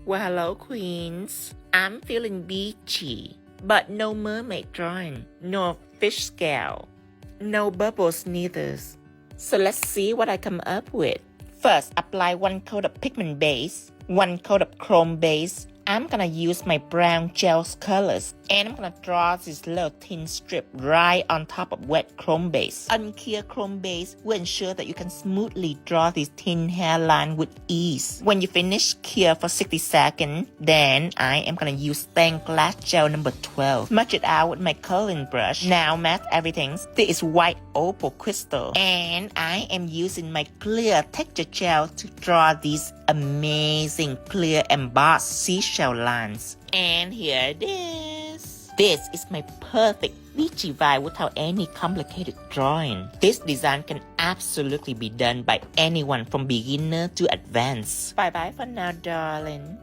Well, hello, queens. I'm feeling beachy, but no mermaid drawing, no fish scale, no bubbles neither. So let's see what I come up with. First, apply 1 coat of pigment base, 1 coat of chrome base. I'm gonna use my brown gel colors and I'm gonna draw this little thin strip right on top of wet chrome base. Unclear chrome base will ensure that you can smoothly draw this thin hairline with ease. When you finish, cure for 60 seconds. Then I am gonna use stained glass gel number 12. Smudge it out with my coloring brush. Now mask everything. This is white opal crystal. And I am using my clear texture gel to draw these amazing clear embossed seashell lines. And here it is. This is my perfect beachy vibe without any complicated drawing. This design can absolutely be done by anyone from beginner to advanced. Bye bye for now, darling.